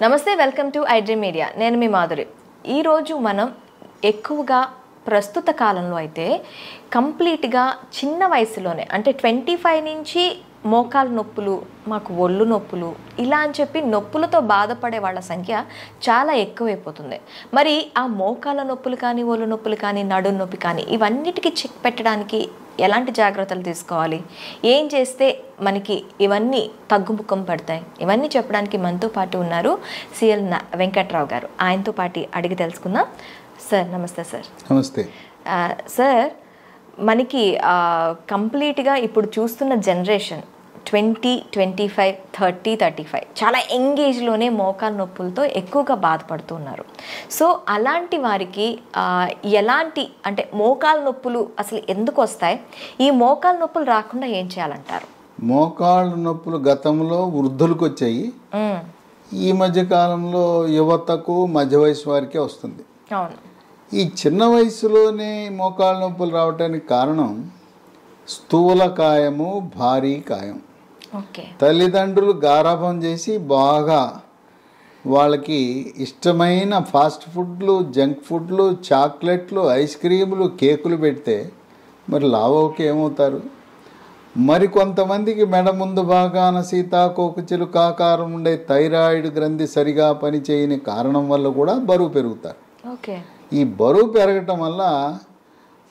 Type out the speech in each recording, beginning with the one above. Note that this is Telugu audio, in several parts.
నమస్తే, వెల్కమ్ టు ఐడ్రీమ్ మీడియా. నేను మీ మాధురి. ఈరోజు మనం ఎక్కువగా ప్రస్తుత కాలంలో అయితే కంప్లీట్గా చిన్న వయసులోనే అంటే 25 నుంచి మోకాలు నొప్పులు, మాకు ఒళ్ళు నొప్పులు ఇలా అని చెప్పి నొప్పులతో బాధపడే వాళ్ళ సంఖ్య చాలా ఎక్కువైపోతుంది. మరి ఆ మోకాల నొప్పులు కానీ, ఒళ్ళు నొప్పులు కానీ, నడుము నొప్పి కానీ ఇవన్నిటికీ చెక్ పెట్టడానికి ఎలాంటి జాగ్రత్తలు తీసుకోవాలి, ఏం చేస్తే మనకి ఇవన్నీ తగ్గుముఖం పడతాయి, ఇవన్నీ చెప్పడానికి మనతో పాటు ఉన్నారు సిఎల్ వెంకట్రావు గారు. ఆయనతో పాటు అడిగి తెలుసుకుందాం. సార్ నమస్తే. సార్ నమస్తే. సార్, మనకి కంప్లీట్గా ఇప్పుడు చూస్తున్న జనరేషన్ 20, 25, 30, 35 చాలా యంగ్ ఏజ్లోనే మోకాలు నొప్పులతో ఎక్కువగా బాధపడుతున్నారు. సో అలాంటి వారికి ఎలాంటి అంటే మోకాలు నొప్పులు అసలు ఎందుకు వస్తాయి, ఈ మోకాలు నొప్పులు రాకుండా ఏం చేయాలంటారు? మోకాళ్ళు నొప్పులు గతంలో వృద్ధులకు వచ్చాయి, ఈ మధ్య కాలంలో యువతకు మధ్య వయసు వారికే వస్తుంది. అవును. ఈ చిన్న వయసులోనే మోకాళ్ళ నొప్పులు రావడానికి కారణం స్థూలకాయము, భారీ కాయం. తల్లిదండ్రులు గారాబం చేసి బాగా వాళ్ళకి ఇష్టమైన ఫాస్ట్ ఫుడ్లు, జంక్ ఫుడ్లు, చాక్లెట్లు, ఐస్ క్రీములు, కేకులు పెడితే మరి లావోకి ఏమవుతారు? మరి కొంతమందికి మెడ ముందు భాగాన సీతాకోకచిలుక ఆకారం ఉండే థైరాయిడ్ గ్రంథి సరిగా పనిచేయని కారణం వల్ల కూడా బరువు పెరుగుతారు. ఈ బరువు పెరగటం వల్ల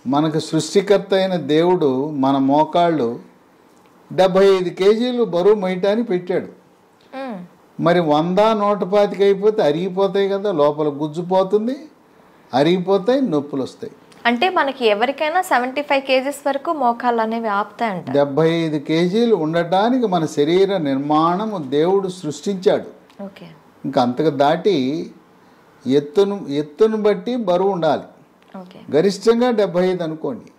మనకు సృష్టికర్త అయిన దేవుడు మన మోకాళ్ళు 75 కేజీలు బరువు మోయటానికి పెట్టాడు. మరి 100, 125 అయిపోతే అరిగిపోతాయి కదా, లోపల గుజ్జుపోతుంది, అరిగిపోతాయి, నొప్పులు వస్తాయి. అంటే మనకి ఎవరికైనా 75 కేజీస్ వరకు మోకాళ్ళు అనేవి ఆపుతాయంట. 75 కేజీలు ఉండటానికి మన శరీర నిర్మాణము దేవుడు సృష్టించాడు. ఇంకా అంతకు దాటి ఎత్తును బట్టి బరువు ఉండాలి. గరిష్టంగా 75 అనుకోండి.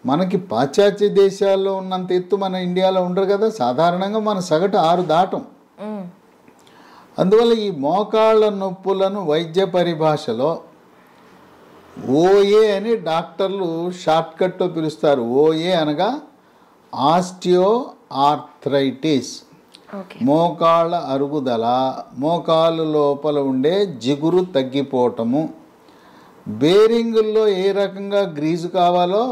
మనకి పాశ్చాత్య దేశాల్లో ఉన్నంత ఎత్తు మన ఇండియాలో ఉండరు కదా, సాధారణంగా మన సగటు 6 దాటం. అందువల్ల ఈ మోకాళ్ళ నొప్పులను వైద్య పరిభాషలో ఓఏ అని డాక్టర్లు షార్ట్కట్లో పిలుస్తారు. ఓఏ అనగా ఆస్టియో ఆర్థరైటిస్, మోకాళ్ళ అరుగుదల, మోకాలు లోపల ఉండే జిగురు తగ్గిపోవటము. బేరింగుల్లో ఏ రకంగా గ్రీజు కావాలో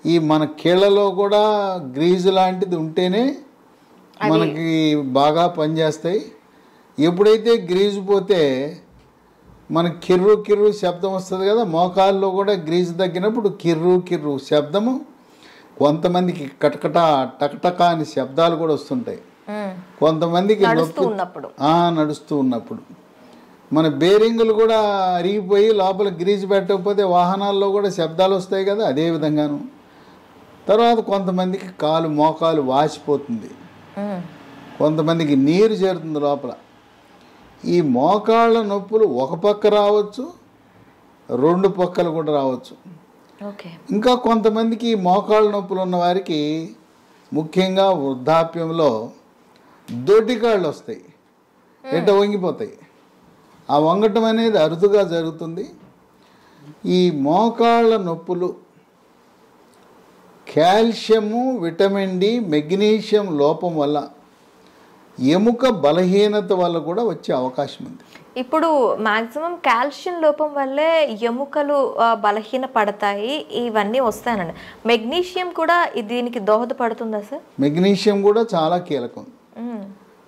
ఈ మన కీళ్ళలో కూడా గ్రీజు లాంటిది ఉంటేనే మనకి బాగా పనిచేస్తాయి. ఎప్పుడైతే గ్రీజు పోతే మనకి కిర్రు కిర్రు శబ్దం వస్తుంది కదా, మోకాల్లో కూడా గ్రీజు తగ్గినప్పుడు కిర్రు కిర్రు శబ్దము, కొంతమందికి కటకట టకటక అని శబ్దాలు కూడా వస్తుంటాయి. కొంతమందికి నడుస్తూ ఉన్నప్పుడు మన బేరింగులు కూడా అరిగిపోయి లోపల గ్రీజు పెట్టకపోతే వాహనాల్లో కూడా శబ్దాలు వస్తాయి కదా, అదే విధంగాను. తర్వాత కొంతమందికి మోకాలు వాసిపోతుంది, కొంతమందికి నీరు చేరుతుంది లోపల. ఈ మోకాళ్ళ నొప్పులు ఒక పక్క రావచ్చు, 2 పక్కలు కూడా రావచ్చు. ఇంకా కొంతమందికి మోకాళ్ళ నొప్పులు ఉన్న వారికి ముఖ్యంగా వృద్ధాప్యంలో దొడ్డికాళ్ళు వస్తాయి, వంగిపోతాయి. ఆ వంగటం అనేది అరుదుగా జరుగుతుంది. ఈ మోకాళ్ళ నొప్పులు కాల్షియము, విటమిన్ డి, మెగ్నీషియం లోపం వల్ల, ఎముక బలహీనత వల్ల కూడా వచ్చే అవకాశం ఉంది. ఇప్పుడు మాక్సిమం కాల్షియం లోపం వల్లే ఎముకలు బలహీన పడతాయి, ఇవన్నీ వస్తాయనండి. మెగ్నీషియం కూడా దీనికి దోహదపడుతుందా సార్? మెగ్నీషియం కూడా చాలా కీలకం.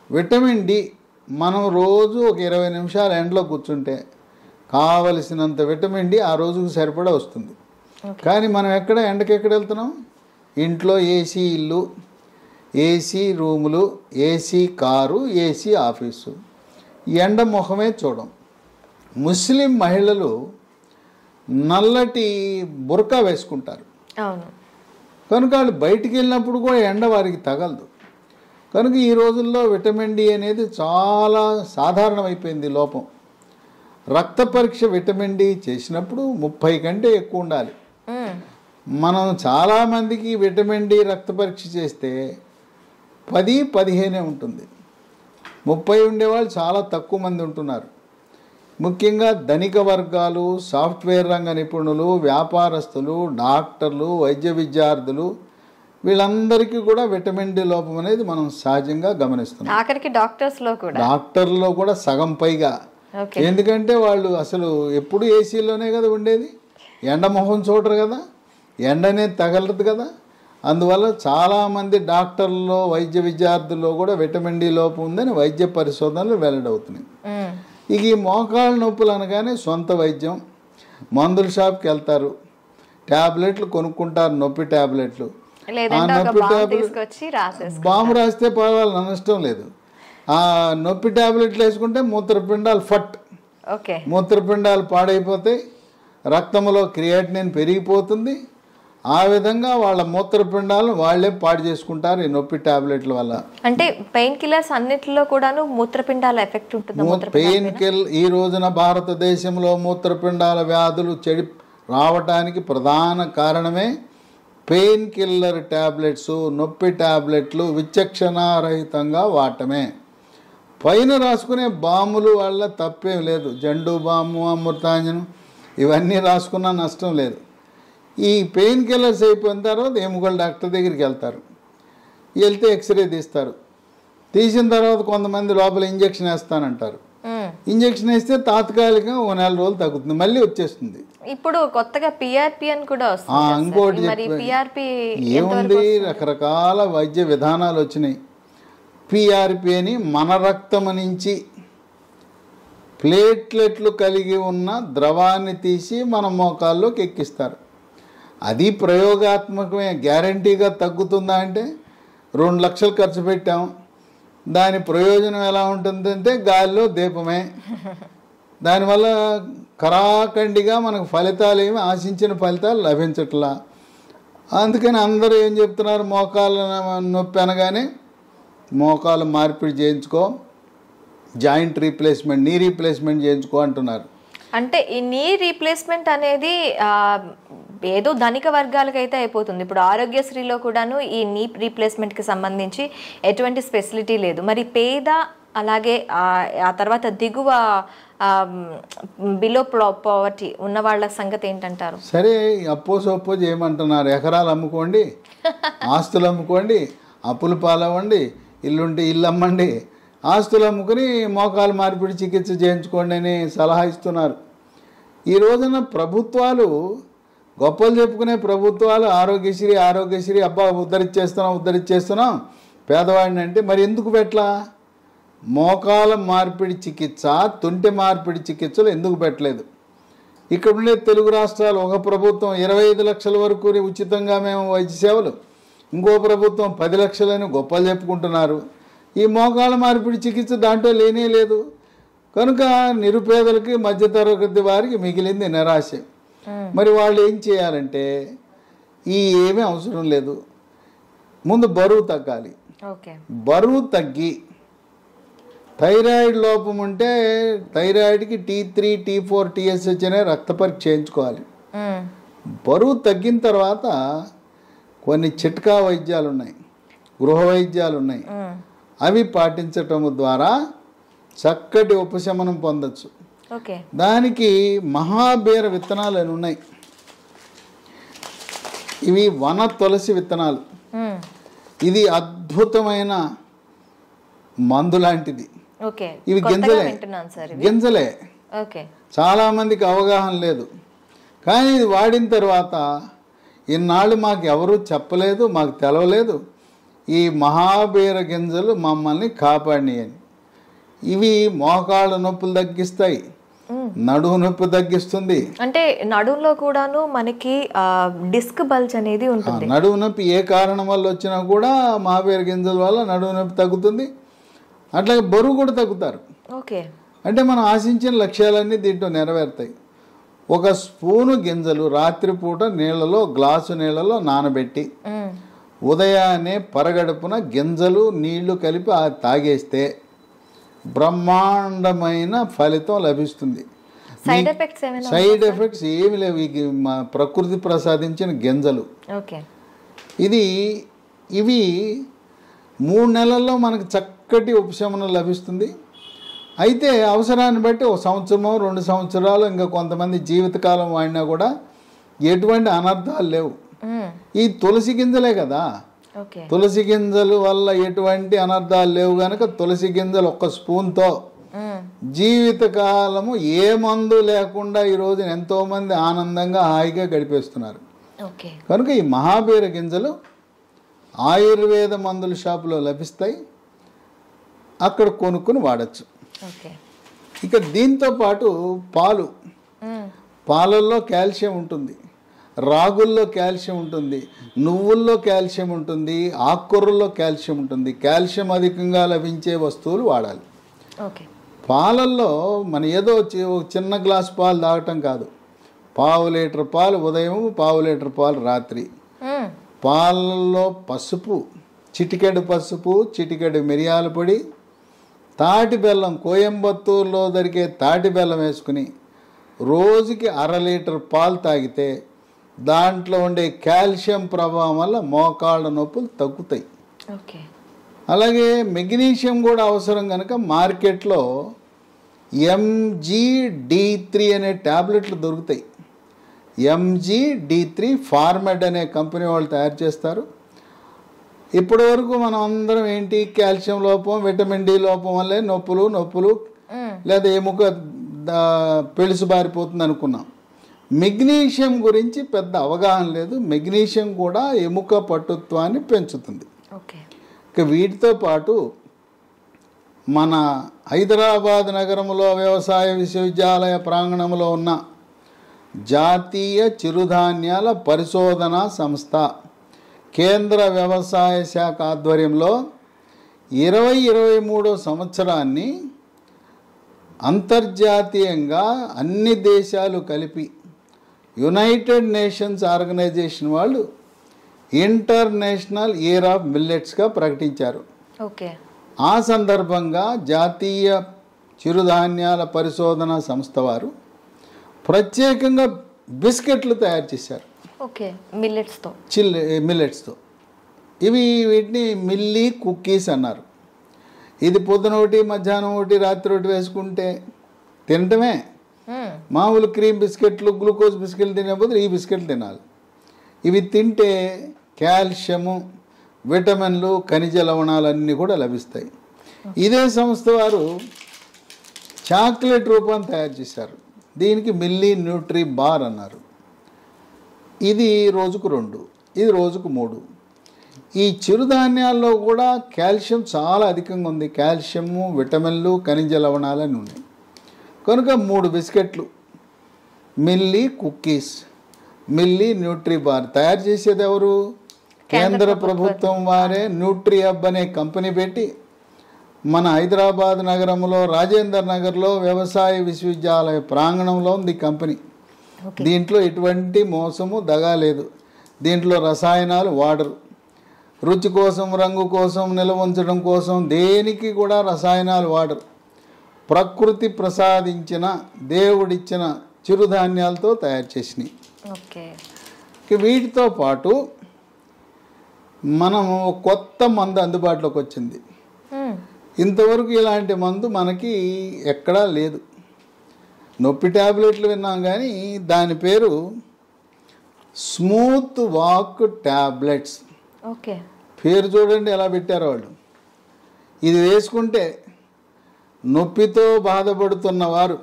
విటమిన్ డి మనం రోజు ఒక 20 నిమిషాలు ఎండలో కూర్చుంటే కావలసినంత విటమిన్ డి ఆ రోజుకు సరిపడా వస్తుంది. కానీ మనం ఎండకి వెళ్తున్నాం? ఇంట్లో ఏసీ ఇల్లు, ఏసీ రూములు, ఏసీ కారు, ఏసీ ఆఫీసు, ఎండ ముఖమే చూడం. ముస్లిం మహిళలు నల్లటి బుర్కా వేసుకుంటారు కనుక వాళ్ళు బయటికి వెళ్ళినప్పుడు కూడా ఎండ వారికి తగలదు. కనుక ఈ రోజుల్లో విటమిన్ డి అనేది చాలా సాధారణమైపోయింది లోపం. రక్త పరీక్ష విటమిన్ డి చేసినప్పుడు 30 కంటే ఎక్కువ ఉండాలి. మనం చాలామందికి విటమిన్ డి రక్త పరీక్ష చేస్తే 10-15 ఉంటుంది. 30 ఉండేవాళ్ళు చాలా తక్కువ మంది ఉంటున్నారు. ముఖ్యంగా ధనిక వర్గాలు, సాఫ్ట్వేర్ రంగ నిపుణులు, వ్యాపారస్తులు, డాక్టర్లు, వైద్య విద్యార్థులు వీళ్ళందరికీ కూడా విటమిన్ డి లోపం అనేది మనం సహజంగా గమనిస్తున్నాం. ఆఖరికి డాక్టర్లో కూడా సగం పైగా. ఎందుకంటే వాళ్ళు అసలు ఎప్పుడు ఏసీలోనే కదా ఉండేది, ఎండ మొహం చూడరు కదా, ఎండనే తగలదు కదా. అందువల్ల చాలామంది డాక్టర్లలో వైద్య విద్యార్థుల్లో కూడా విటమిన్ డి లోపం ఉందని వైద్య పరిశోధనలు వెల్లడవుతున్నాయి. ఇక ఈ మోకాళ్ళ నొప్పులు అనగానే సొంత వైద్యం, మందుల షాప్కి వెళ్తారు, ట్యాబ్లెట్లు కొనుక్కుంటారు, నొప్పి ట్యాబ్లెట్లు. ఆ నొప్పి ట్యాబ్లెట్ బాంబు రాస్తే పర్వాలేదు, నష్టం లేదు. ఆ నొప్పి ట్యాబ్లెట్లు వేసుకుంటే మూత్రపిండాలు మూత్రపిండాలు పాడైపోతాయి, రక్తంలో క్రియాటినిన్ పెరిగిపోతుంది. ఆ విధంగా వాళ్ళ మూత్రపిండాలను వాళ్ళే పాడు చేసుకుంటారు ఈ నొప్పి ట్యాబ్లెట్ల వల్ల. అంటే పెయిన్ కిల్లర్స్ అన్నిటిలో కూడాను మూత్రపిండాల ఎఫెక్ట్ ఉంటుంది. పెయిన్ కిల్ ఈ రోజున భారతదేశంలో మూత్రపిండాల వ్యాధులు రావటానికి ప్రధాన కారణమే పెయిన్ కిల్లర్ ట్యాబ్లెట్స్, నొప్పి ట్యాబ్లెట్లు విచక్షణారహితంగా వాడటమే. పైన రాసుకునే బాములు వల్ల తప్పేం లేదు, జండు బాము, అమృతాంజనం ఇవన్నీ రాసుకున్నా నష్టం లేదు. ఈ పెయిన్ కిల్లర్స్ అయిపోయిన తర్వాత ఎముకల డాక్టర్ దగ్గరికి వెళ్తారు, వెళ్తే ఎక్స్రే తీస్తారు, తీసిన తర్వాత కొంతమంది లోపల ఇంజక్షన్ వేస్తానంటారు. ఇంజక్షన్ వేస్తే తాత్కాలికంగా 1 నెల రోజులు తగ్గుతుంది, మళ్ళీ వచ్చేస్తుంది. ఇప్పుడు కొత్తగా పిఆర్పి అని కూడా ఇంకోటి ఏముంది, రకరకాల వైద్య విధానాలు వచ్చినాయి. పిఆర్పి అని మన రక్తం నుంచి ప్లేట్లెట్లు కలిగి ఉన్న ద్రవాన్ని తీసి మన మోకాల్లోకి ఎక్కిస్తారు. అది ప్రయోగాత్మకమే, గ్యారంటీగా తగ్గుతుందా అంటే 2 లక్షలు ఖర్చు పెట్టాం, దాని ప్రయోజనం ఎలా ఉంటుందంటే గాలిలో దీపమే. దానివల్ల కరాఖండిగా మనకు ఫలితాలు ఏమి ఆశించిన ఫలితాలు లభించట్లా. అందుకని అందరూ ఏం చెప్తున్నారు, మోకాళ్ళ నొప్పి అనగానే మోకాలు మార్పిడి చేయించుకో, జాయింట్ రీప్లేస్మెంట్, నీ రీప్లేస్మెంట్ చేయించుకో అంటున్నారు. అంటే ఈ నీ రీప్లేస్మెంట్ అనేది ఏదో ధనిక వర్గాలకైతే అయిపోతుంది. ఇప్పుడు ఆరోగ్యశ్రీలో కూడాను ఈ నీ రీప్లేస్మెంట్కి సంబంధించి ఎటువంటి స్పెసిలిటీ లేదు. మరి పేద అలాగే ఆ తర్వాత దిగువ బిలో పావర్టీ ఉన్న వాళ్ళ సంగతి ఏంటంటారు? సరే, అప్పో చేయమంటున్నారు, ఎకరాలు అమ్ముకోండి, ఆస్తులు అమ్ముకోండి, అప్పులు పాలవ్వండి, ఇల్లుంటే ఇల్లు అమ్మండి, ఆస్తులు అమ్ముకుని మోకాలు మార్పిడి చికిత్స చేయించుకోండి అని సలహా ఇస్తున్నారు. ఈ రోజున ప్రభుత్వాలు, గొప్పలు చెప్పుకునే ప్రభుత్వాలు ఆరోగ్యశ్రీ అబ్బా ఉద్ధరించేస్తున్నాం పేదవాడిని అంటే, మరి ఎందుకు పెట్టలా? మోకాల మార్పిడి చికిత్స, తుంటె మార్పిడి చికిత్సలు ఎందుకు పెట్టలేదు? ఇక్కడ ఉండే తెలుగు రాష్ట్రాలు, ఒక ప్రభుత్వం 25 లక్షల వరకు ఉచితంగా మేము వైద్య సేవలు, ఇంకో ప్రభుత్వం 10 లక్షలని గొప్పలు చెప్పుకుంటున్నారు. ఈ మోకాళ్ళ మార్పిడి చికిత్స దాంట్లో లేనే లేదు. కనుక నిరుపేదలకి, మధ్యతరగతి వారికి మిగిలింది నిరాశ. మరి వాళ్ళు ఏం చేయాలంటే, ఏమీ అవసరం లేదు, ముందు బరువు తగ్గాలి. బరువు తగ్గి థైరాయిడ్ లోపం ఉంటే థైరాయిడ్కి T3, T4, TSH అనే రక్త పరీక్ష చేయించుకోవాలి. బరువు తగ్గిన తర్వాత కొన్ని చిట్కా వైద్యాలు ఉన్నాయి, గృహ వైద్యాలు ఉన్నాయి, అవి పాటించటం ద్వారా చక్కటి ఉపశమనం పొందొచ్చు. దానికి మహాబీర విత్తనాలు అని ఉన్నాయి, ఇవి వన తులసి విత్తనాలు. ఇది అద్భుతమైన మందు లాంటిది. ఇవి గింజలే. చాలా మందికి అవగాహన లేదు, కానీ ఇది వాడిన తర్వాత ఇన్నాళ్ళు మాకు ఎవరూ చెప్పలేదు, మాకు తెలవలేదు, ఈ మహాబీర గింజలు మమ్మల్ని కాపాడినాయని. ఇవి మోకాళ్ళ నొప్పులు తగ్గిస్తాయి, నడుము నొప్పి తగ్గిస్తుంది. అంటే నడుములో కూడాను మనకి డిస్క్ బల్జ్ అనేది ఉంటుంది. నడుము నొప్పి ఏ కారణం వల్ల వచ్చినా కూడా మహాబీర గింజల వల్ల నడుము నొప్పి తగ్గుతుంది. అట్లాగే బరువు కూడా తగ్గుతారు. అంటే మనం ఆశించిన లక్ష్యాలన్నీ దీంట్లో నెరవేరుతాయి. 1 స్పూను గింజలు రాత్రిపూట గ్లాసు నీళ్ళలో నానబెట్టి ఉదయాన్నే పరగడుపున గింజలు నీళ్లు కలిపి తాగేస్తే బ్రహ్మాండమైన ఫలితం లభిస్తుంది. సైడ్ ఎఫెక్ట్స్ ఏమి లేవు. ప్రకృతి ప్రసాదించిన గింజలు. ఇవి 3 నెలల్లో మనకు చక్కటి ఉపశమనం లభిస్తుంది. అయితే అవసరాన్ని బట్టి 1 సంవత్సరమో 2 సంవత్సరాలు, ఇంకా కొంతమంది జీవితకాలం వాడినా కూడా ఎటువంటి అనర్థాలు లేవు. ఈ తులసి గింజలే కదా, ఓకే. తులసి గింజలు వల్ల ఎటువంటి అనర్థాలు లేవు కనుక తులసి గింజలు ఒక్క స్పూన్తో జీవితకాలము ఏ మందు లేకుండా ఈ రోజున ఎంతోమంది ఆనందంగా హాయిగా గడిపేస్తున్నారు. ఓకే. కనుక ఈ మహాబీర గింజలు ఆయుర్వేద మందుల షాపులో లభిస్తాయి, అక్కడ కొనుక్కుని వాడచ్చు. ఓకే. ఇక దీంతో పాటు పాలు, పాలల్లో కాల్షియం ఉంటుంది, రాగుల్లో కాల్షియం ఉంటుంది, నువ్వుల్లో కాల్షియం ఉంటుంది, ఆకుకూరల్లో కాల్షియం ఉంటుంది. కాల్షియం అధికంగా లభించే వస్తువులు వాడాలి. ఓకే. పాలల్లో మన ఏదో ఒక చిన్న గ్లాస్ పాలు తాగటం కాదు, పావు లీటర్ పాలు ఉదయం, పావు లీటర్ పాలు రాత్రి. పాలల్లో పసుపు, చిటికెడు పసుపు, చిటికెడు మిరియాల పొడి, తాటి బెల్లం, కోయంబత్తూరులో దొరికే తాటి బెల్లం వేసుకుని రోజుకి 1/2 లీటర్ పాలు తాగితే దాంట్లో ఉండే కాల్షియం ప్రభావం వల్ల మోకాళ్ళ నొప్పులు తగ్గుతాయి. ఓకే. అలాగే మెగ్నీషియం కూడా అవసరం కనుక మార్కెట్లో MGD3 అనే ట్యాబ్లెట్లు దొరుకుతాయి. MGD3 ఫార్మెడ్ అనే కంపెనీ వాళ్ళు తయారు చేస్తారు. ఇప్పటి వరకు మనం అందరం ఏంటి, కాల్షియం లోపం, విటమిన్ డి లోపం వల్లే నొప్పులు లేదా ఎముక పెళుసు బారిపోతుంది అనుకున్నాం. మెగ్నీషియం గురించి పెద్ద అవగాహన లేదు. మెగ్నీషియం కూడా ఎముక పటుత్వాన్ని పెంచుతుంది. ఓకే. ఇక వీటితో పాటు మన హైదరాబాద్ నగరంలో వ్యవసాయ విశ్వవిద్యాలయ ప్రాంగణంలో ఉన్న జాతీయ చిరుధాన్యాల పరిశోధనా సంస్థ కేంద్ర వ్యవసాయ శాఖ ఆధ్వర్యంలో 2023 సంవత్సరాన్ని అంతర్జాతీయంగా అన్ని దేశాలు కలిపి యునైటెడ్ నేషన్స్ ఆర్గనైజేషన్ వాళ్ళు ఇంటర్నేషనల్ ఇయర్ ఆఫ్ మిల్లెట్స్గా ప్రకటించారు. ఓకే. ఆ సందర్భంగా జాతీయ చిరుధాన్యాల పరిశోధన సంస్థ వారు ప్రత్యేకంగా బిస్కెట్లు తయారు చేశారు. ఓకే. మిల్లెట్స్తో. మిల్లెట్స్తో. వీటిని మిల్లీ కుక్కీస్ అన్నారు. ఇది పొద్దున ఒకటి, మధ్యాహ్నం ఒకటి, రాత్రి ఒకటి వేసుకుంటే తినటమే. మామూలు క్రీమ్ బిస్కెట్లు, గ్లూకోజ్ బిస్కెట్లు తినే బదులు ఈ బిస్కెట్లు తినాలి. ఇవి తింటే కాల్షియము, విటమిన్లు, ఖనిజ లవణాలన్నీ కూడా లభిస్తాయి. ఇదే సంస్థ వారు చాక్లెట్ రూపాన్ని తయారు చేశారు. దీనికి మిల్లీ న్యూట్రీ బార్ అన్నారు. ఇది రోజుకు 2, ఇది రోజుకు 3. ఈ చిరుధాన్యాల్లో కూడా కాల్షియం చాలా అధికంగా ఉంది. కాల్షియము, విటమిన్లు, ఖనిజ లవణాలని ఉన్నాయి. కనుక 3 బిస్కెట్లు, milli cookies, milli Nutri bar తయారు చేసేది ఎవరు? కేంద్ర ప్రభుత్వం వారే న్యూట్రీ హబ్ అనే కంపెనీ పెట్టి మన హైదరాబాద్ నగరంలో రాజేందర్ నగర్లో వ్యవసాయ విశ్వవిద్యాలయ ప్రాంగణంలో ఉంది కంపెనీ. దీంట్లో ఎటువంటి మోసము దగా లేదు. దీంట్లో రసాయనాలు వాడరు. రుచి కోసం, రంగు కోసం, నిల్వ ఉంచడం కోసం దేనికి కూడా రసాయనాలు వాడరు. ప్రకృతి ప్రసాదించిన, దేవుడిచ్చిన చిరుధాన్యాలతో తయారు చేసినాయి. ఓకే. వీటితో పాటు మనము కొత్త మందు అందుబాటులోకి వచ్చింది. ఇంతవరకు ఇలాంటి మందు మనకి ఎక్కడా లేదు. నొప్పి ట్యాబ్లెట్లు విన్నాం కానీ దాని పేరు స్మూత్ వాక్ ట్యాబ్లెట్స్. ఓకే. పేరు చూడండి ఎలా పెట్టారో వాళ్ళు. ఇది వేసుకుంటే నొప్పితో బాధపడుతున్న వారు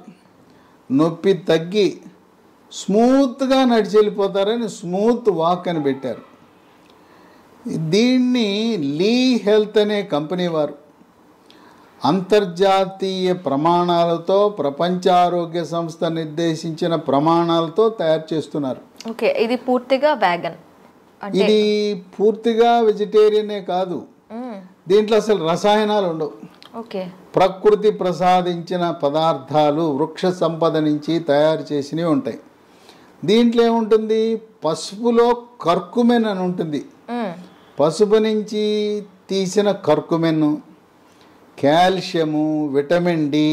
నొప్పి తగ్గి స్మూత్గా నడిచి వెళ్ళిపోతారని స్మూత్ వాక్ అని పెట్టారు. దీన్ని లీ హెల్త్ అనే కంపెనీ వారు అంతర్జాతీయ ప్రమాణాలతో, ప్రపంచ ఆరోగ్య సంస్థ నిర్దేశించిన ప్రమాణాలతో తయారు చేస్తున్నారు. ఓకే. ఇది పూర్తిగా వ్యాగన్. ఇది పూర్తిగా వెజిటేరియనే కాదు, దీంట్లో అసలు రసాయనాలు ఉండవు. ఓకే. ప్రకృతి ప్రసాదించిన పదార్థాలు, వృక్ష సంపద నుంచి తయారు చేసినవి ఉంటాయి. దీంట్లో ఏముంటుంది? పసుపులో కర్కుమెన్ అని ఉంటుంది. పసుపు నుంచి తీసిన కర్కుమెన్, కాల్షియము, విటమిన్ డి,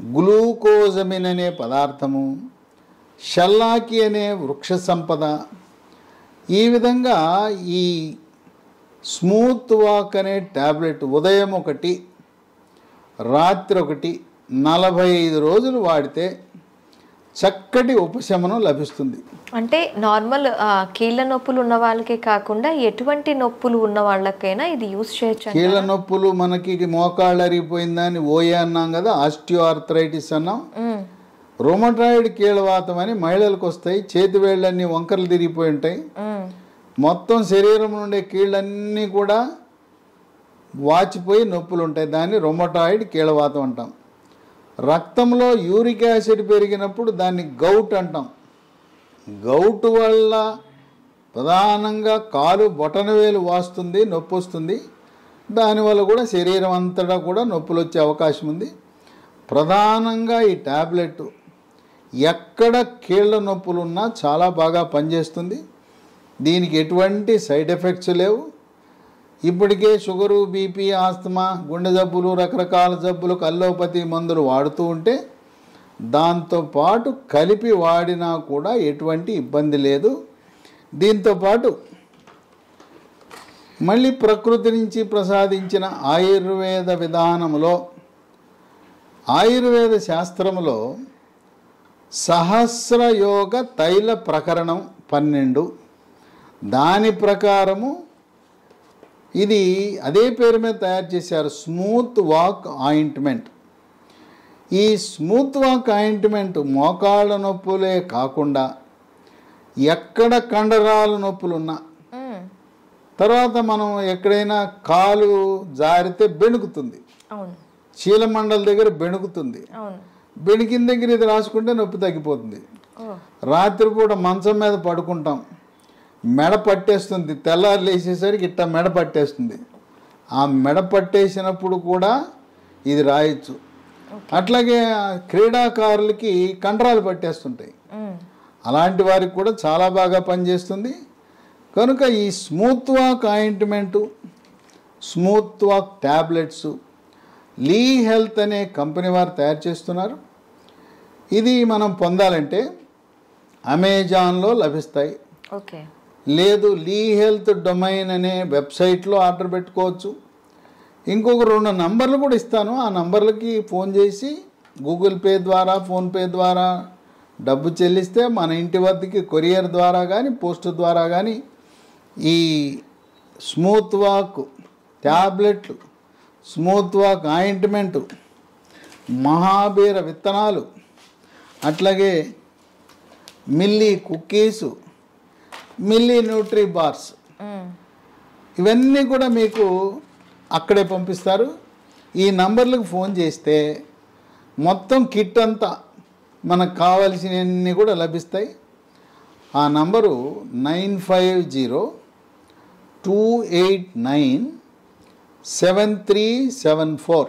గ్లూకోజమిన్ అనే పదార్థము, షల్లాకి అనే వృక్ష సంపద. ఈ విధంగా ఈ స్మూత్ వాక్ అనే ట్యాబ్లెట్ ఉదయం 1, రాత్రి 1, 45 రోజులు వాడితే చక్కటి ఉపశమనం లభిస్తుంది. అంటే నార్మల్ కీళ్ళ నొప్పులు ఉన్న వాళ్ళకే కాకుండా ఎటువంటి నొప్పులు ఉన్న వాళ్ళకైనా ఇది యూస్ చేయొచ్చు. కీళ్ళ నొప్పులు మనకి మోకాళ్ళు అరిగిపోయిందని ఓయే అన్నాం కదా, ఆస్టియోఆర్థరైటిస్ అన్నాం. రొమటాయిడ్ కీళ్ళవాతం అని మహిళలకు వస్తాయి. చేతి వేళ్ళన్నీ వంకరలు తిరిగిపోయి ఉంటాయి. మొత్తం శరీరం నుండే కీళ్ళన్నీ కూడా వాచిపోయి నొప్పులు ఉంటాయి. దాన్ని రొమటాయిడ్ కీళ్ళవాతం అంటాం. రక్తంలో యూరిక్ యాసిడ్ పెరిగినప్పుడు దాన్ని గౌట్ అంటాం. గౌట్ వల్ల ప్రధానంగా కాలు బొటనవేలు వాస్తుంది, నొప్పి వస్తుంది. దానివల్ల కూడా శరీరం అంతటా కూడా నొప్పులు వచ్చే అవకాశం ఉంది. ప్రధానంగా ఈ ట్యాబ్లెట్ ఎక్కడ కీళ్ళ నొప్పులు ఉన్నా చాలా బాగా పనిచేస్తుంది. దీనికి ఎటువంటి సైడ్ ఎఫెక్ట్స్ లేవు. ఇప్పటికే షుగరు, బీపీ, ఆస్తమా, గుండె జబ్బులు, రకరకాల జబ్బులకు అల్లోపతి మందులు వాడుతూ ఉంటే దాంతోపాటు కలిపి వాడినా కూడా ఎటువంటి ఇబ్బంది లేదు. దీంతోపాటు మళ్ళీ ప్రకృతి నుంచి ప్రసాదించిన ఆయుర్వేద విధానంలో, ఆయుర్వేద శాస్త్రంలో సహస్రయోగ తైల ప్రకరణం 12, దాని ప్రకారము ఇది అదే పేరు మీద తయారు చేశారు, స్మూత్ వాక్ ఆయింట్మెంట్. ఈ స్మూత్ వాక్ ఆయింట్మెంట్ మోకాళ్ళ నొప్పులే కాకుండా ఎక్కడ కండరాల నొప్పులున్నా, తర్వాత మనం ఎక్కడైనా కాలు జారితే బెణుకుతుంది, చీలమండల దగ్గర బెణుకుతుంది, బెణికిన దగ్గర ఇది రాసుకుంటే నొప్పి తగ్గిపోతుంది. రాత్రిపూట మంచం మీద పడుకుంటాం, మెడ పట్టేస్తుంది, తెల్లారు లేచేసరికి ఇట్లా మెడ పట్టేస్తుంది. ఆ మెడ పట్టేసినప్పుడు కూడా ఇది రాయొచ్చు. అట్లాగే క్రీడాకారులకి కండరాలు పట్టేస్తుంటాయి, అలాంటి వారికి కూడా చాలా బాగా పనిచేస్తుంది. కనుక ఈ smooth walk ointment, smooth walk tablets Lee Health అనే కంపెనీ వారు తయారు చేస్తున్నారు. ఇది మనం పొందాలంటే అమెజాన్లో లభిస్తాయి. ఓకే, లేదు లీ హెల్త్ డొమైన్ అనే వెబ్సైట్లో ఆర్డర్ పెట్టుకోవచ్చు. ఇంకొక 2 నంబర్లు కూడా ఇస్తాను. ఆ నంబర్లకి ఫోన్ చేసి గూగుల్ పే ద్వారా, ఫోన్పే ద్వారా డబ్బు చెల్లిస్తే మన ఇంటి వద్దకి కొరియర్ ద్వారా కానీ, పోస్ట్ ద్వారా కానీ ఈ స్మూత్ వాక్ ట్యాబ్లెట్లు, స్మూత్ వాక్ ఆయింట్మెంటు, మహాబీర విత్తనాలు, అట్లాగే మిల్లీ కుక్కీసు, మిల్లీ న్యూట్రీ బార్స్, ఇవన్నీ కూడా మీకు అక్కడే పంపిస్తారు. ఈ నంబర్లకు ఫోన్ చేస్తే మొత్తం కిట్ అంతా మనకు కావలసినవన్నీ కూడా లభిస్తాయి. ఆ నంబరు 9502897374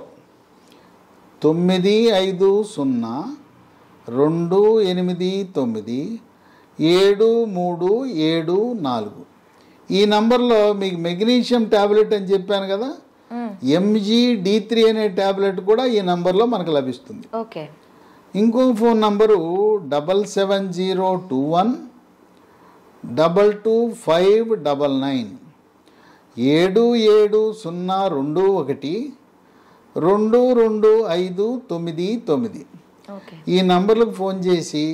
95028973774. ఈ నంబర్లో మీకు మెగ్నీషియం ట్యాబ్లెట్ అని చెప్పాను కదా, MGD3 అనే ట్యాబ్లెట్ కూడా ఈ నంబర్లో మనకు లభిస్తుంది. ఓకే, ఇంకో ఫోన్ నంబరు 77021222599 77021222599. ఈ నంబర్లకు ఫోన్ చేసి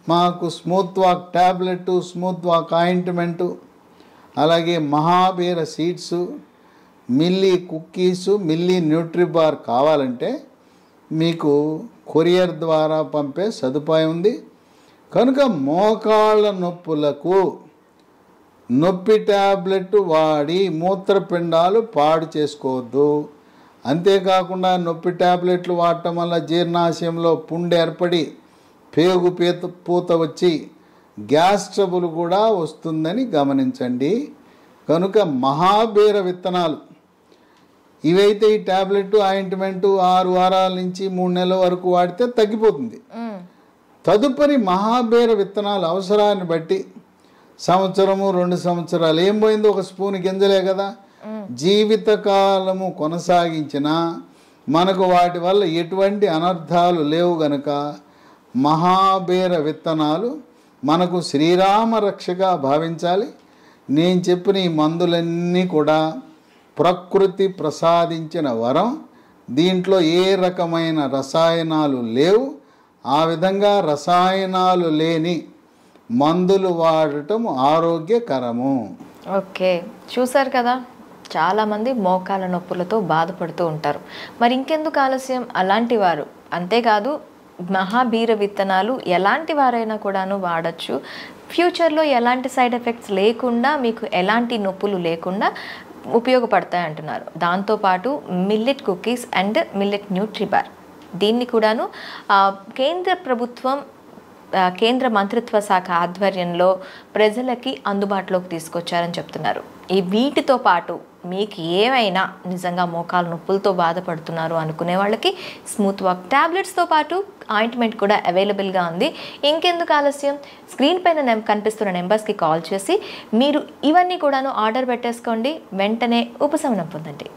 మాకు smooth walk tablet, smooth walk ointment, అలాగే మహాబీర సీడ్స్, మిల్లీ కుక్కీసు, మిల్లీ న్యూట్రీబార్ కావాలంటే మీకు కొరియర్ ద్వారా పంపే సదుపాయం ఉంది. కనుక మోకాళ్ళ నొప్పులకు నొప్పి ట్యాబ్లెట్ వాడి మూత్రపిండాలు పాడు చేసుకోవద్దు. అంతేకాకుండా నొప్పి ట్యాబ్లెట్లు వాడటం వల్ల జీర్ణాశయంలో పుండు ఏర్పడి పేగు పూత వచ్చి గ్యాస్ ట్రబుల్ కూడా వస్తుందని గమనించండి. కనుక మహాబీర విత్తనాలు ఇవైతే ఈ ట్యాబ్లెట్ ఆయింట్మెంటు 6 వారాల నుంచి 3 నెలల వరకు వాడితే తగ్గిపోతుంది. తదుపరి మహాబీర విత్తనాలు అవసరాన్ని బట్టి సంవత్సరము 2 సంవత్సరాలు ఏం పోయింది, 1 స్పూన్ గింజలే కదా, జీవితకాలము కొనసాగించినా మనకు వాటి వల్ల ఎటువంటి అనర్థాలు లేవు గనుక మహాబీర విత్తనాలు మనకు శ్రీరామ రక్షగా భావించాలి. నేను చెప్పిన ఈ మందులన్నీ కూడా ప్రకృతి ప్రసాదించిన వరం. దీంట్లో ఏ రకమైన రసాయనాలు లేవు. ఆ విధంగా రసాయనాలు లేని మందులు వాడటం ఆరోగ్యకరము. ఓకే, చూసారు కదా, చాలామంది మోకాల నొప్పులతో బాధపడుతూ ఉంటారు. మరి ఇంకెందుకు ఆలస్యం? అలాంటి వారు అంతేకాదు, మహాబీర విత్తనాలు ఎలాంటి వారైనా కూడాను వాడచ్చు. ఫ్యూచర్లో ఎలాంటి సైడ్ ఎఫెక్ట్స్ లేకుండా, మీకు ఎలాంటి నొప్పులు లేకుండా ఉపయోగపడతాయి అంటున్నారు. దాంతోపాటు మిల్లెట్ కుకీస్ అండ్ మిల్లెట్ న్యూట్రిబార్, దీన్ని కూడాను కేంద్ర ప్రభుత్వం కేంద్ర మంత్రిత్వ శాఖ ఆధ్వర్యంలో ప్రజలకి అందుబాటులోకి తీసుకొచ్చారని చెప్తున్నారు. ఈ వీటితో పాటు మీకు ఏమైనా నిజంగా మోకాలు నొప్పులతో బాధపడుతున్నారు అనుకునే వాళ్ళకి స్మూత్ వాక్ ట్యాబ్లెట్స్తో పాటు ఆయింట్మెంట్ కూడా అవైలబుల్గా ఉంది. ఇంకెందుకు ఆలస్యం? స్క్రీన్ పైన కనిపిస్తున్న నెంబర్స్కి కాల్ చేసి మీరు ఇవన్నీ కూడాను ఆర్డర్ పెట్టేసుకోండి. వెంటనే ఉపశమనం పొందండి.